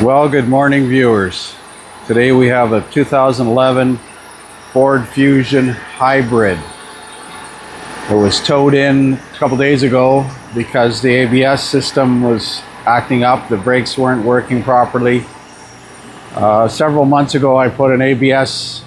Well, good morning, viewers. Today we have a 2011 Ford Fusion Hybrid. It was towed in a couple days ago because the ABS system was acting up. The brakes weren't working properly. Several months ago I put an ABS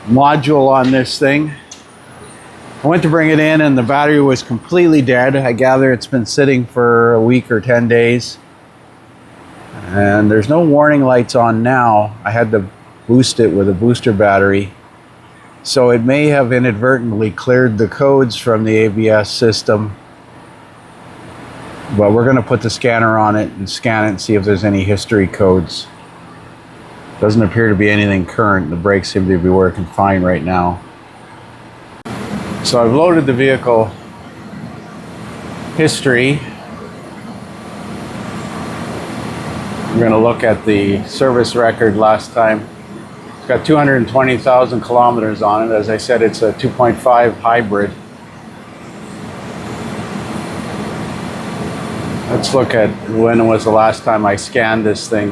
module on this thing. I went to bring it in and the battery was completely dead. I gather it's been sitting for a week or 10 days. And there's no warning lights on now. I had to boost it with a booster battery. So it may have inadvertently cleared the codes from the ABS system. But we're going to put the scanner on it and scan it and see if there's any history codes. Doesn't appear to be anything current. The brakes seem to be working fine right now. So I've loaded the vehicle history. We're going to look at the service record last time. It's got 220,000 kilometers on it. As I said, it's a 2.5 hybrid. Let's look at when was the last time I scanned this thing.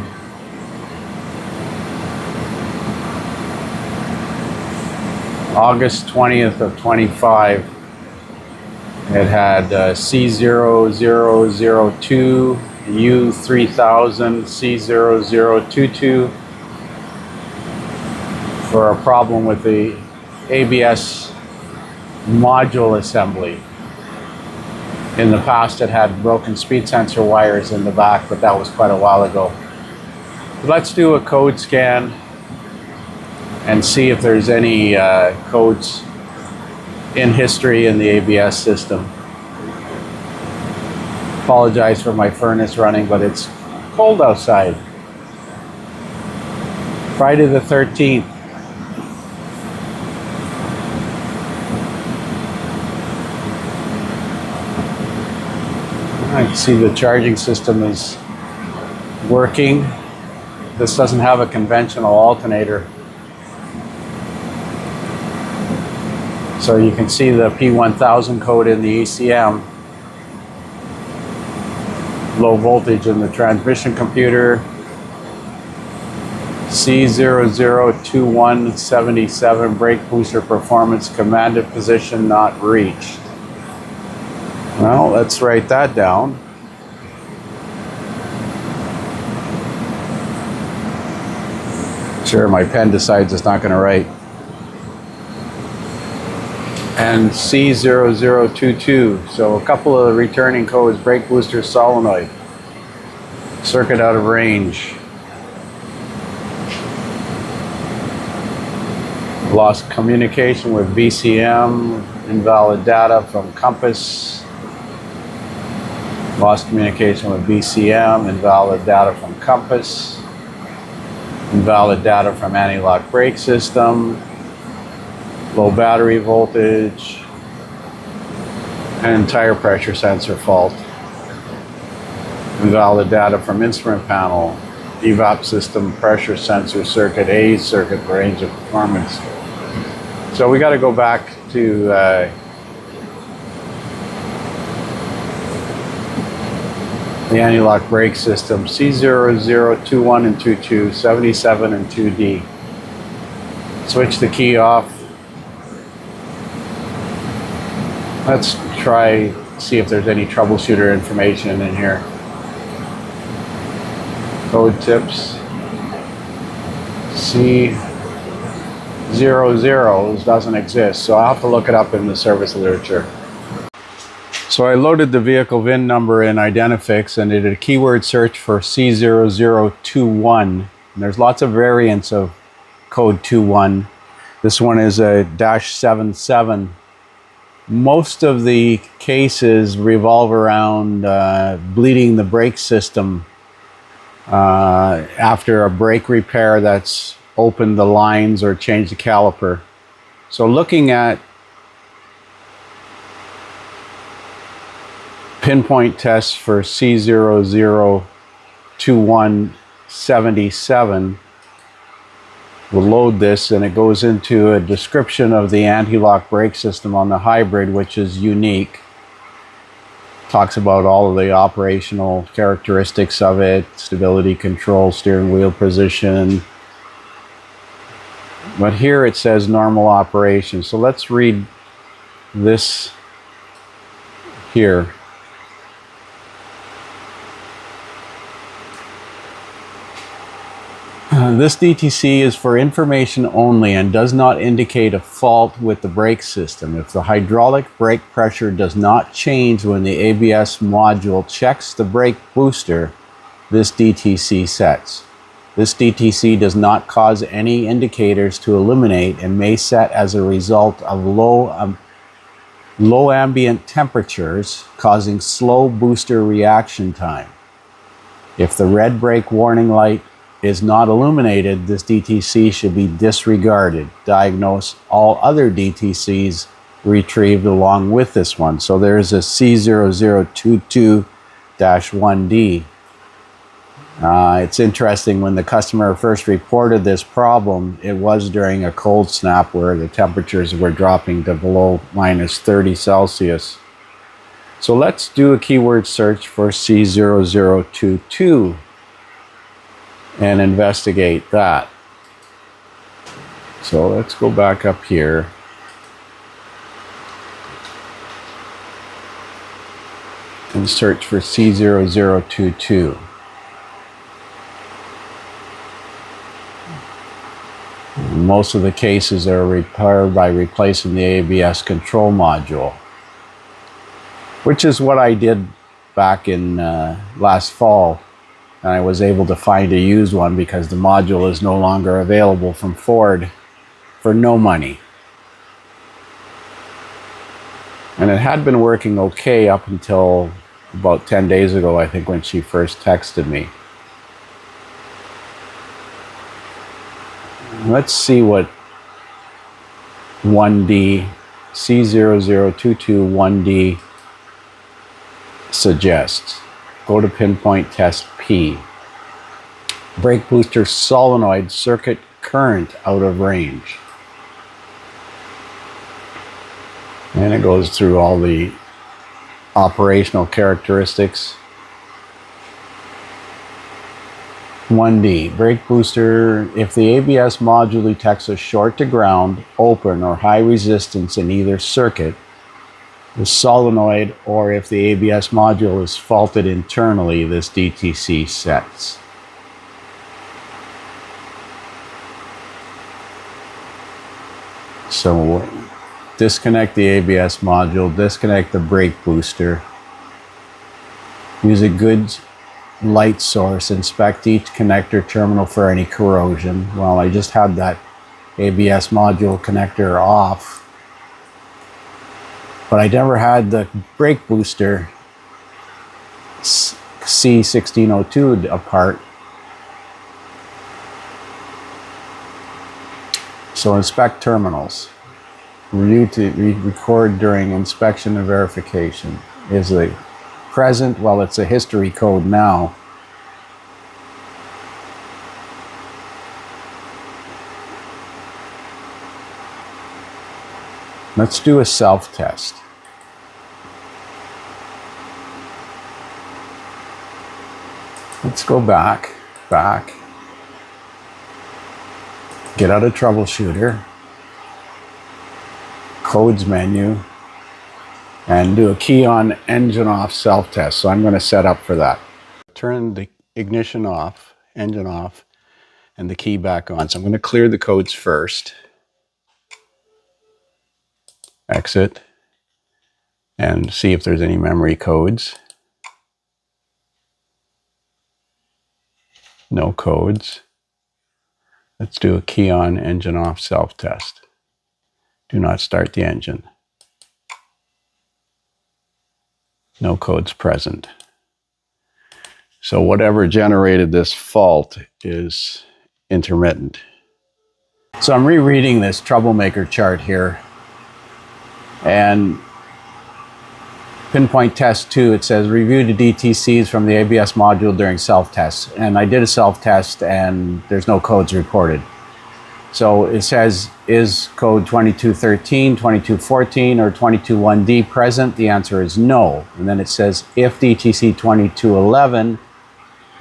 August 20th of 25. It had C0022, U3000, C0022 for a problem with the ABS module assembly. In the past it had broken speed sensor wires in the back, but that was quite a while ago. But let's do a code scan and see if there's any codes in history in the ABS system. Apologize for my furnace running, but it's cold outside. Friday the 13th. I can see the charging system is working. This doesn't have a conventional alternator. So you can see the P1000 code in the ECM. Low voltage in the transmission computer. C0021 brake booster performance commanded position not reached. Well, let's write that down. Sure, my pen decides it's not going to write. And C0022, so a couple of returning codes: brake booster solenoid, circuit out of range, lost communication with VCM, invalid data from compass, lost communication with VCM, invalid data from compass, invalid data from anti-lock brake system, low battery voltage, and tire pressure sensor fault. Invalid data from instrument panel, evap system pressure sensor circuit A, circuit range of performance. So we got to go back to the anti-lock brake system, C0021 and 22, 77 and 2D. Switch the key off. Let's try, see if there's any troubleshooter information in here. Code tips. C00 doesn't exist, so I'll have to look it up in the service literature. So I loaded the vehicle VIN number in Identifix and did a keyword search for C0021. And there's lots of variants of code 21. This one is a -77. Most of the cases revolve around bleeding the brake system after a brake repair that's opened the lines or changed the caliper. So looking at pinpoint tests for C002177, we'll load this and it goes into a description of the anti-lock brake system on the hybrid, which is unique. talks about all of the operational characteristics of it, stability control, steering wheel position. But here it says normal operation. So let's read this here. This DTC is for information only and does not indicate a fault with the brake system. If the hydraulic brake pressure does not change when the ABS module checks the brake booster, this DTC sets. This DTC does not cause any indicators to illuminate and may set as a result of low ambient temperatures, causing slow booster reaction time. If the red brake warning light is not illuminated, this DTC should be disregarded. Diagnose all other DTCs retrieved along with this one. So there's a C0022-1D. It's interesting, when the customer first reported this problem, it was during a cold snap where the temperatures were dropping to below -30 Celsius. So let's do a keyword search for C0022 and investigate that. So let's go back up here. And search for C0022. Most of the cases are repaired by replacing the ABS control module, which is what I did back in last fall. And I was able to find a used one because the module is no longer available from Ford for no money. And it had been working okay up until about 10 days ago, I think, when she first texted me. Let's see what 1D, C0022-1D suggests. Go to pinpoint test P. Brake booster solenoid circuit current out of range. And it goes through all the operational characteristics. 1D, brake booster. If the ABS module detects a short to ground, open, or high resistance in either circuit, the solenoid, or if the ABS module is faulted internally, this DTC sets. So disconnect the ABS module, disconnect the brake booster, use a good light source, inspect each connector terminal for any corrosion. Well, I just had that ABS module connector off, but I never had the brake booster C1602 apart. So inspect terminals. Record during inspection and verification. Is it present? Well, it's a history code now. Let's do a self-test. Let's go back. Get out of troubleshooter, codes menu, and do a key on engine off self-test. So I'm going to set up for that. Turn the ignition off, engine off, and the key back on. So I'm going to clear the codes first. Exit and see if there's any memory codes. No codes. Let's do a key on, engine off, self-test. Do not start the engine. No codes present. So whatever generated this fault is intermittent. So I'm rereading this troublemaker chart here. And pinpoint test 2, it says review the DTCs from the ABS module during self-test. And I did a self-test and there's no codes reported. So it says is code 2213, 2214, or 221D present? The answer is no. And then it says if DTC 2211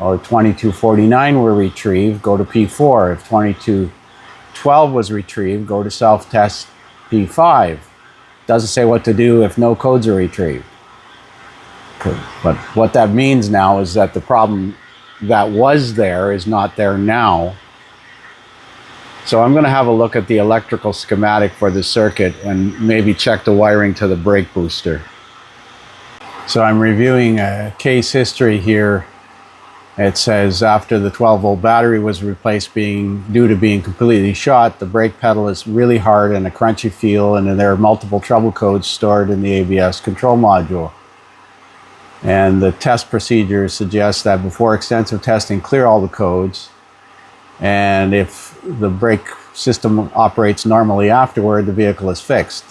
or 2249 were retrieved, go to P4. If 2212 was retrieved, go to self-test P5. Doesn't say what to do if no codes are retrieved. But what that means now is that the problem that was there is not there now. So I'm going to have a look at the electrical schematic for the circuit and maybe check the wiring to the brake booster. So I'm reviewing a case history here. It says after the 12-volt battery was replaced due to being completely shot, the brake pedal is really hard and a crunchy feel, and there are multiple trouble codes stored in the ABS control module. And the test procedure suggests that before extensive testing, clear all the codes. And if the brake system operates normally afterward, the vehicle is fixed.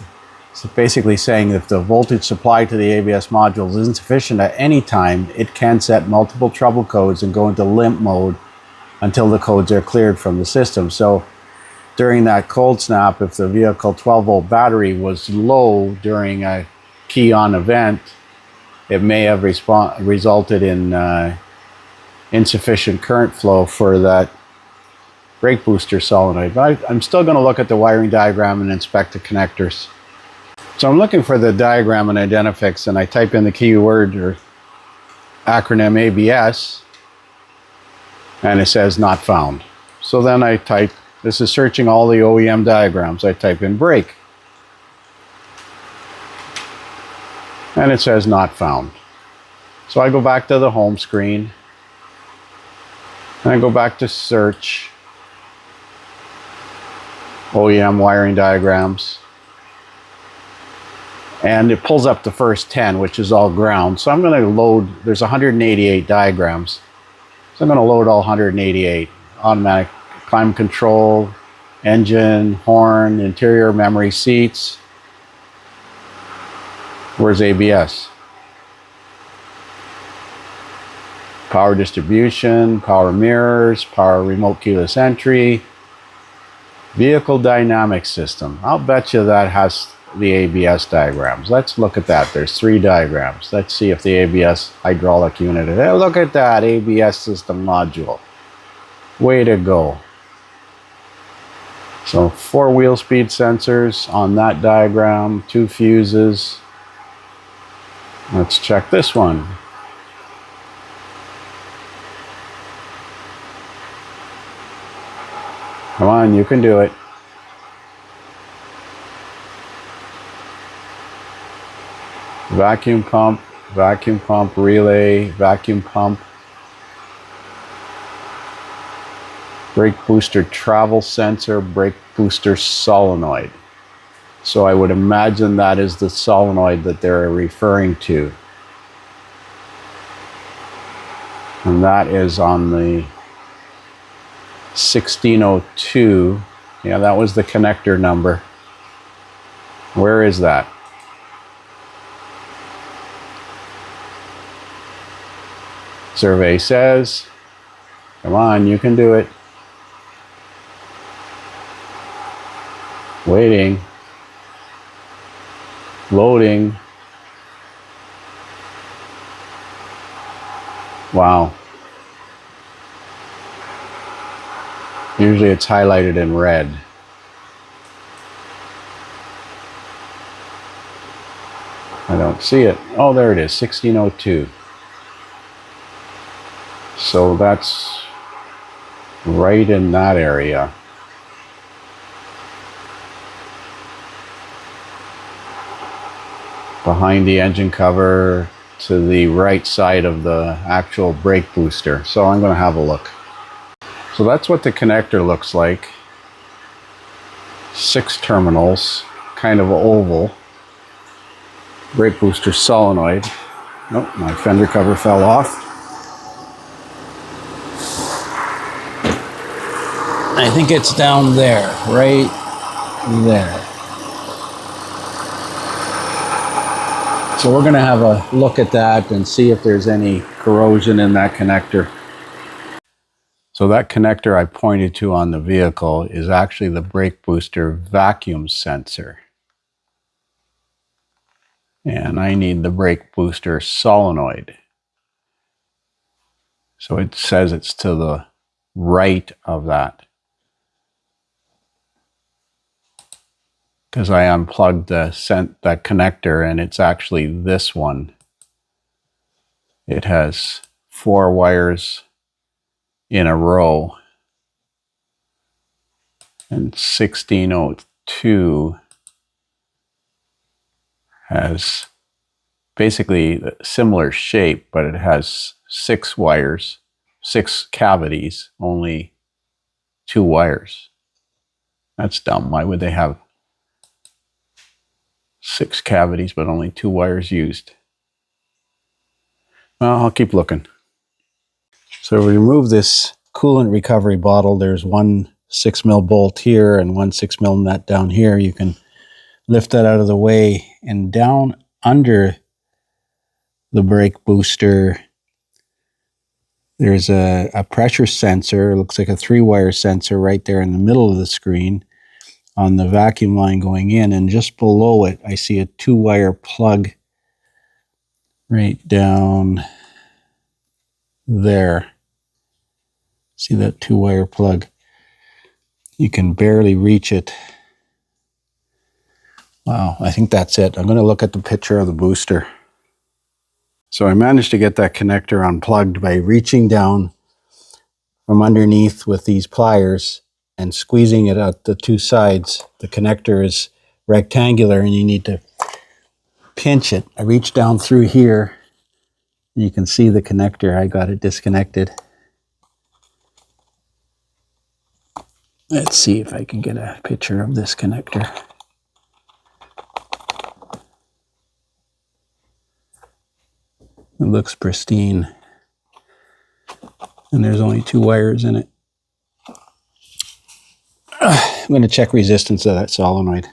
So basically saying if the voltage supply to the ABS modules isn't sufficient at any time, it can set multiple trouble codes and go into limp mode until the codes are cleared from the system. So during that cold snap, if the vehicle 12-volt battery was low during a key-on event, it may have resulted in insufficient current flow for that brake booster solenoid. But I'm still going to look at the wiring diagram and inspect the connectors. So I'm looking for the diagram in Identifix, and I type in the keyword or acronym ABS, and it says not found. So then I type, this is searching all the OEM diagrams. I type in brake, and it says not found. So I go back to the home screen, and I go back to search OEM wiring diagrams, and it pulls up the first 10, which is all ground. So I'm going to load, there's 188 diagrams. So I'm going to load all 188. Automatic climate control, engine, horn, interior memory seats. Where's ABS? Power distribution, power mirrors, power remote keyless entry, vehicle dynamic system. I'll bet you that has the ABS diagrams. Let's look at that. There's 3 diagrams. Let's see if the ABS hydraulic unit is. Hey, look at that ABS system module. Way to go. So 4 wheel speed sensors on that diagram, 2 fuses. Let's check this one. Come on, you can do it. Vacuum pump relay, vacuum pump. Brake booster travel sensor, brake booster solenoid. So I would imagine that is the solenoid that they're referring to. And that is on the 1602. Yeah, that was the connector number. Where is that? Survey says, come on, you can do it. Waiting. Loading. Wow. Usually it's highlighted in red. I don't see it. Oh, there it is, 1602. So that's right in that area. Behind the engine cover to the right side of the actual brake booster. So I'm going to have a look. So that's what the connector looks like. 6 terminals, kind of oval. Brake booster solenoid. Nope, my fender cover fell off. I think it's down there, right there. So we're going to have a look at that and see if there's any corrosion in that connector. So that connector I pointed to on the vehicle is actually the brake booster vacuum sensor. And I need the brake booster solenoid. So it says it's to the right of that, because I unplugged that connector, and it's actually this one. It has 4 wires in a row, and 1602 has basically a similar shape, but it has 6 wires, 6 cavities, only 2 wires. That's dumb. Why would they have 6 cavities but only 2 wires used? Well, I'll keep looking. So we remove this coolant recovery bottle. There's one 6mm bolt here and one 6mm nut down here. You can lift that out of the way, and down under the brake booster there's a pressure sensor. It looks like a 3-wire sensor right there in the middle of the screen on the vacuum line going in, and just below it I see a 2-wire plug right down there. See that 2-wire plug? You can barely reach it. Wow, I think that's it. I'm going to look at the picture of the booster. So I managed to get that connector unplugged by reaching down from underneath with these pliers and squeezing it out the 2 sides. The connector is rectangular and you need to pinch it. I reached down through here. You can see the connector. I got it disconnected. Let's see if I can get a picture of this connector. It looks pristine. And there's only 2 wires in it. I'm going to check resistance of that solenoid.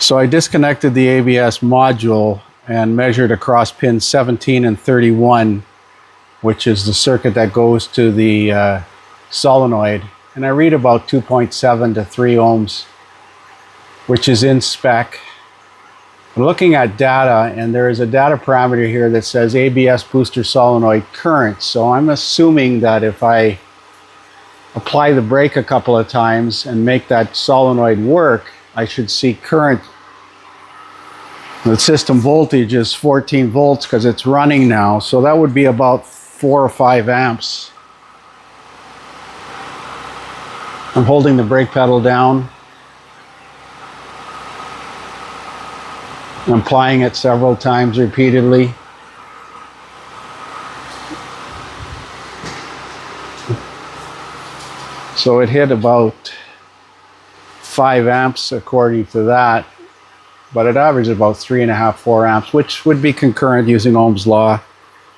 So I disconnected the ABS module and measured across pins 17 and 31, which is the circuit that goes to the solenoid. And I read about 2.7 to 3 ohms, which is in spec. I'm looking at data, and there is a data parameter here that says ABS booster solenoid current. So I'm assuming that if I apply the brake a couple of times and make that solenoid work, I should see current. The system voltage is 14 volts because it's running now, so that would be about 4 or 5 amps. I'm holding the brake pedal down. I'm applying it several times repeatedly. So it hit about 5 amps according to that, but it averaged about 3.5, 4 amps, which would be concurrent using Ohm's law.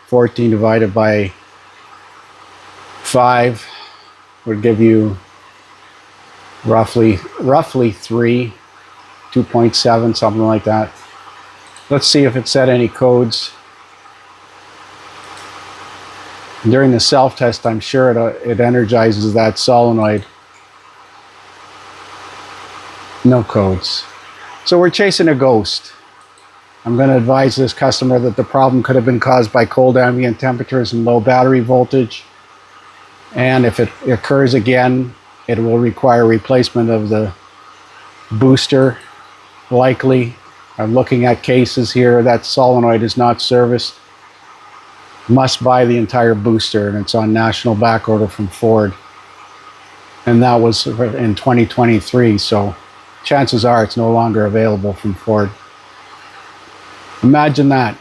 14 divided by 5 would give you roughly 3, 2.7, something like that. Let's see if it set any codes. During the self-test, I'm sure it energizes that solenoid. No codes. So we're chasing a ghost. I'm going to advise this customer that the problem could have been caused by cold ambient temperatures and low battery voltage. And if it occurs again, it will require replacement of the booster, likely. I'm looking at cases here that solenoid is not serviced. Must buy the entire booster, and it's on national back order from Ford. And that was in 2023, so chances are it's no longer available from Ford. Imagine that.